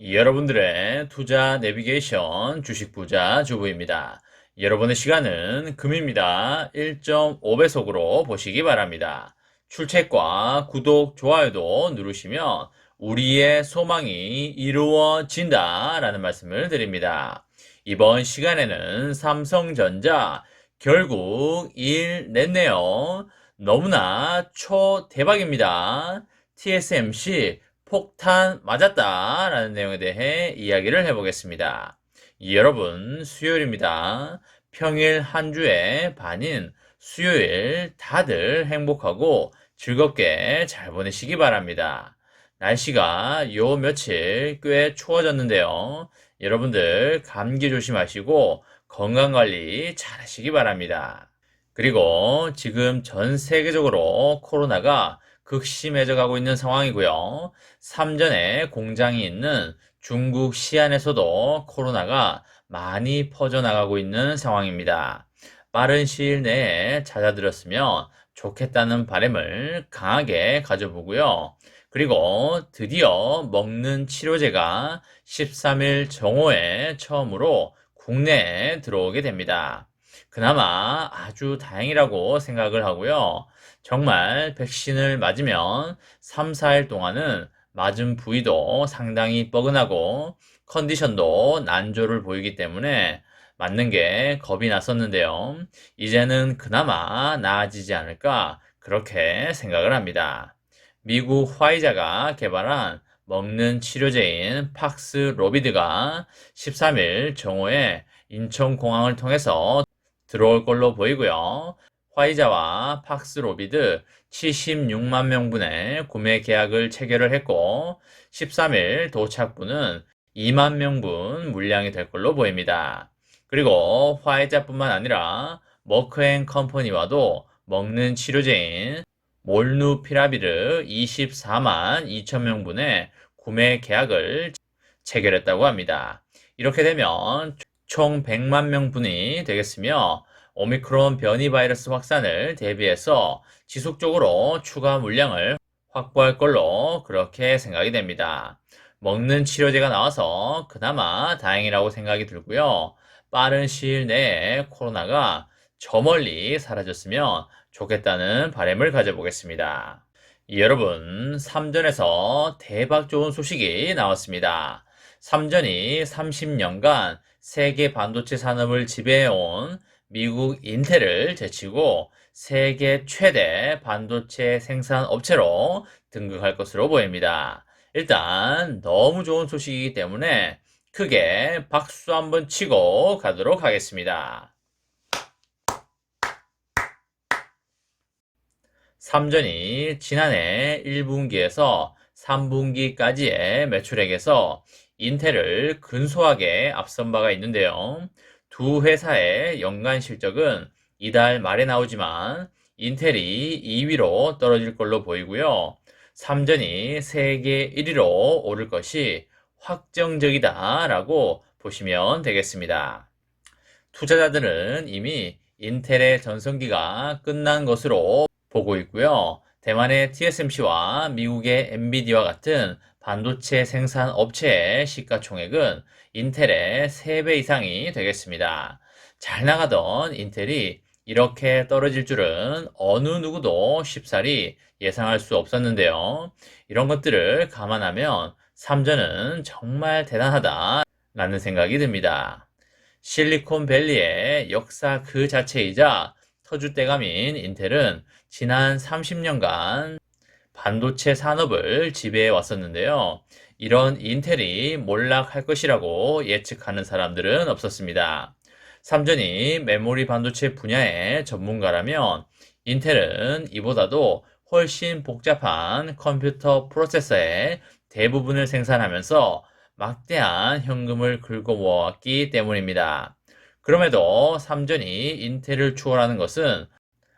여러분들의 투자 내비게이션 주식 부자 주부입니다. 여러분의 시간은 금입니다. 1.5배속으로 보시기 바랍니다. 출첵과 구독, 좋아요도 누르시면 우리의 소망이 이루어진다 라는 말씀을 드립니다. 이번 시간에는 삼성전자 결국 일 냈네요. 너무나 초대박입니다. TSMC 폭탄 맞았다 라는 내용에 대해 이야기를 해보겠습니다. 여러분, 수요일입니다. 평일 한 주의 반인 수요일 다들 행복하고 즐겁게 잘 보내시기 바랍니다. 날씨가 요 며칠 꽤 추워졌는데요. 여러분들 감기 조심하시고 건강관리 잘 하시기 바랍니다. 그리고 지금 전 세계적으로 코로나가 극심해져 가고 있는 상황이고요. 삼전에 공장이 있는 중국 시안에서도 코로나가 많이 퍼져나가고 있는 상황입니다. 빠른 시일 내에 찾아들었으면 좋겠다는 바람을 강하게 가져보고요. 그리고 드디어 먹는 치료제가 13일 정오에 처음으로 국내에 들어오게 됩니다. 그나마 아주 다행이라고 생각을 하고요. 정말 백신을 맞으면 3, 4일 동안은 맞은 부위도 상당히 뻐근하고 컨디션도 난조를 보이기 때문에 맞는 게 겁이 났었는데요. 이제는 그나마 나아지지 않을까 그렇게 생각을 합니다. 미국 화이자가 개발한 먹는 치료제인 팍스로비드가 13일 정오에 인천공항을 통해서 들어올 걸로 보이고요. 화이자와 팍스로비드 76만 명분의 구매 계약을 체결을 했고 13일 도착분은 2만 명분 물량이 될 걸로 보입니다. 그리고 화이자뿐만 아니라 머크앤컴퍼니와도 먹는 치료제인 몰누피라비르 24만 2천 명분의 구매 계약을 체결했다고 합니다. 이렇게 되면 총 100만 명분이 되겠으며 오미크론 변이 바이러스 확산을 대비해서 지속적으로 추가 물량을 확보할 걸로 그렇게 생각이 됩니다. 먹는 치료제가 나와서 그나마 다행이라고 생각이 들고요. 빠른 시일 내에 코로나가 저 멀리 사라졌으면 좋겠다는 바람을 가져보겠습니다. 여러분, 삼전에서 대박 좋은 소식이 나왔습니다. 삼전이 30년간 세계 반도체 산업을 지배해온 미국 인텔을 제치고 세계 최대 반도체 생산 업체로 등극할 것으로 보입니다. 일단 너무 좋은 소식이기 때문에 크게 박수 한번 치고 가도록 하겠습니다. 삼전이 지난해 1분기에서 3분기까지의 매출액에서 인텔을 근소하게 앞선 바가 있는데요. 두 회사의 연간 실적은 이달 말에 나오지만 인텔이 2위로 떨어질 걸로 보이고요. 삼전이 세계 1위로 오를 것이 확정적이다 라고 보시면 되겠습니다. 투자자들은 이미 인텔의 전성기가 끝난 것으로 보고 있고요. 대만의 TSMC와 미국의 엔비디아와 같은 반도체 생산 업체의 시가총액은 인텔의 3배 이상이 되겠습니다. 잘 나가던 인텔이 이렇게 떨어질 줄은 어느 누구도 쉽사리 예상할 수 없었는데요. 이런 것들을 감안하면 삼전은 정말 대단하다 라는 생각이 듭니다. 실리콘밸리의 역사 그 자체이자 터줏대감인 인텔은 지난 30년간 반도체 산업을 지배해 왔었는데요. 이런 인텔이 몰락할 것이라고 예측하는 사람들은 없었습니다. 삼전이 메모리 반도체 분야의 전문가라면 인텔은 이보다도 훨씬 복잡한 컴퓨터 프로세서의 대부분을 생산하면서 막대한 현금을 긁어 모았기 때문입니다. 그럼에도 삼전이 인텔을 추월하는 것은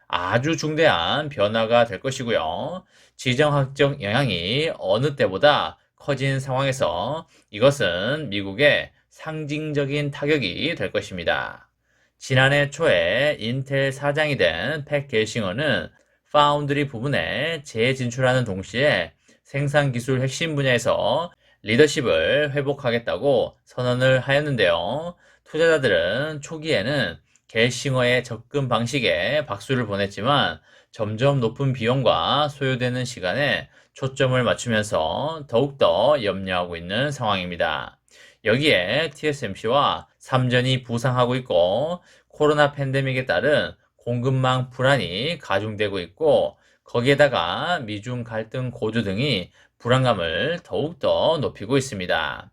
아주 중대한 변화가 될 것이고요. 지정학적 영향이 어느 때보다 커진 상황에서 이것은 미국의 상징적인 타격이 될 것입니다. 지난해 초에 인텔 사장이 된 팩 겔싱어는 파운드리 부분에 재진출하는 동시에 생산 기술 핵심 분야에서 리더십을 회복하겠다고 선언을 하였는데요. 투자자들은 초기에는 갤싱어의 접근 방식에 박수를 보냈지만 점점 높은 비용과 소요되는 시간에 초점을 맞추면서 더욱더 염려하고 있는 상황입니다. 여기에 TSMC와 삼전이 부상하고 있고 코로나 팬데믹에 따른 공급망 불안이 가중되고 있고 거기에다가 미중 갈등 고조 등이 불안감을 더욱더 높이고 있습니다.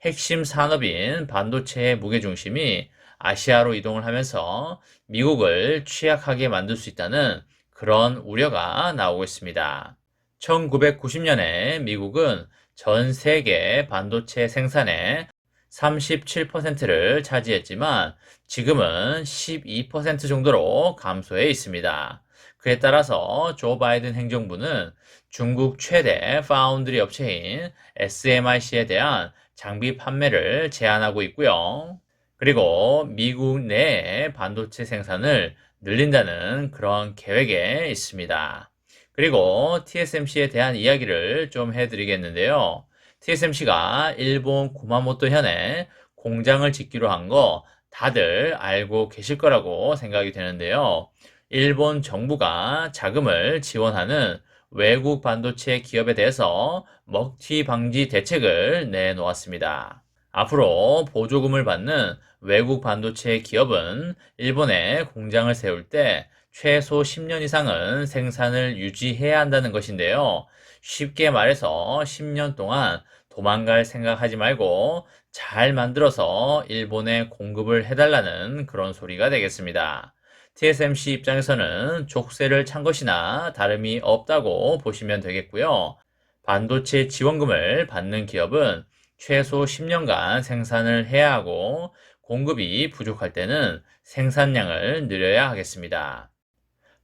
핵심 산업인 반도체의 무게중심이 아시아로 이동을 하면서 미국을 취약하게 만들 수 있다는 그런 우려가 나오고 있습니다. 1990년에 미국은 전 세계 반도체 생산의 37%를 차지했지만 지금은 12% 정도로 감소해 있습니다. 그에 따라서 조 바이든 행정부는 중국 최대 파운드리 업체인 SMIC에 대한 장비 판매를 제한하고 있고요. 그리고 미국 내에 반도체 생산을 늘린다는 그런 계획에 있습니다. 그리고 TSMC에 대한 이야기를 좀 해드리겠는데요. TSMC가 일본 구마모토 현에 공장을 짓기로 한 거 다들 알고 계실 거라고 생각이 되는데요. 일본 정부가 자금을 지원하는 외국 반도체 기업에 대해서 먹튀 방지 대책을 내놓았습니다. 앞으로 보조금을 받는 외국 반도체 기업은 일본에 공장을 세울 때 최소 10년 이상은 생산을 유지해야 한다는 것인데요. 쉽게 말해서 10년 동안 도망갈 생각하지 말고 잘 만들어서 일본에 공급을 해달라는 그런 소리가 되겠습니다. TSMC 입장에서는 족쇄를 찬 것이나 다름이 없다고 보시면 되겠고요. 반도체 지원금을 받는 기업은 최소 10년간 생산을 해야 하고 공급이 부족할 때는 생산량을 늘려야 하겠습니다.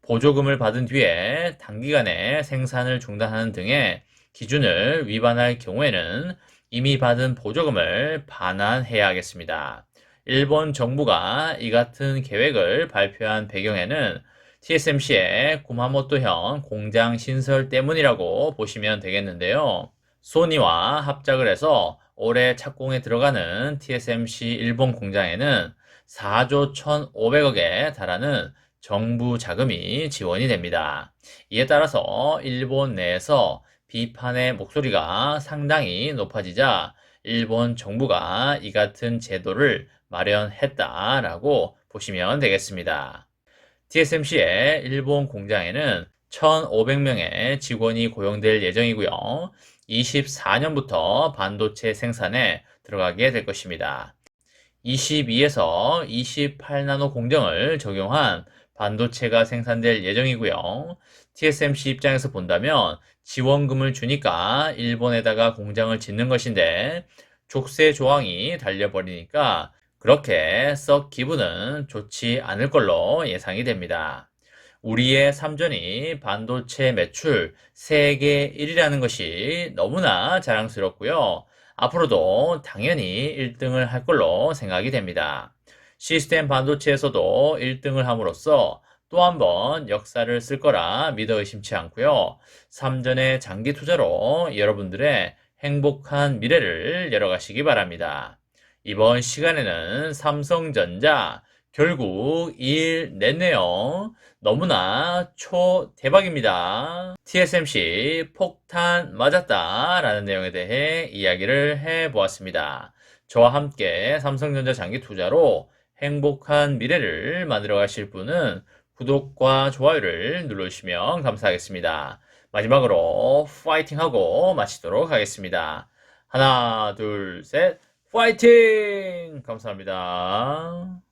보조금을 받은 뒤에 단기간에 생산을 중단하는 등의 기준을 위반할 경우에는 이미 받은 보조금을 반환해야 하겠습니다. 일본 정부가 이 같은 계획을 발표한 배경에는 TSMC의 구마모토현 공장 신설 때문이라고 보시면 되겠는데요. 소니와 합작을 해서 올해 착공에 들어가는 TSMC 일본 공장에는 4조 1,500억에 달하는 정부 자금이 지원이 됩니다. 이에 따라서 일본 내에서 비판의 목소리가 상당히 높아지자 일본 정부가 이 같은 제도를 마련했다라고 보시면 되겠습니다. TSMC의 일본 공장에는 1,500명의 직원이 고용될 예정이고요. 24년부터 반도체 생산에 들어가게 될 것입니다. 22에서 28나노 공정을 적용한 반도체가 생산될 예정이고요. TSMC 입장에서 본다면 지원금을 주니까 일본에다가 공장을 짓는 것인데 족쇄 조항이 달려버리니까 그렇게 썩 기분은 좋지 않을 걸로 예상이 됩니다. 우리의 삼전이 반도체 매출 세계 1위라는 것이 너무나 자랑스럽고요. 앞으로도 당연히 1등을 할 걸로 생각이 됩니다. 시스템 반도체에서도 1등을 함으로써 또 한 번 역사를 쓸 거라 믿어 의심치 않고요. 삼전의 장기 투자로 여러분들의 행복한 미래를 열어가시기 바랍니다. 이번 시간에는 삼성전자 결국 일 냈네요. 너무나 대박입니다. TSMC 폭탄 맞았다 라는 내용에 대해 이야기를 해보았습니다. 저와 함께 삼성전자 장기 투자로 행복한 미래를 만들어 가실 분은 구독과 좋아요를 눌러주시면 감사하겠습니다. 마지막으로 파이팅하고 마치도록 하겠습니다. 하나, 둘, 셋, 파이팅! 감사합니다.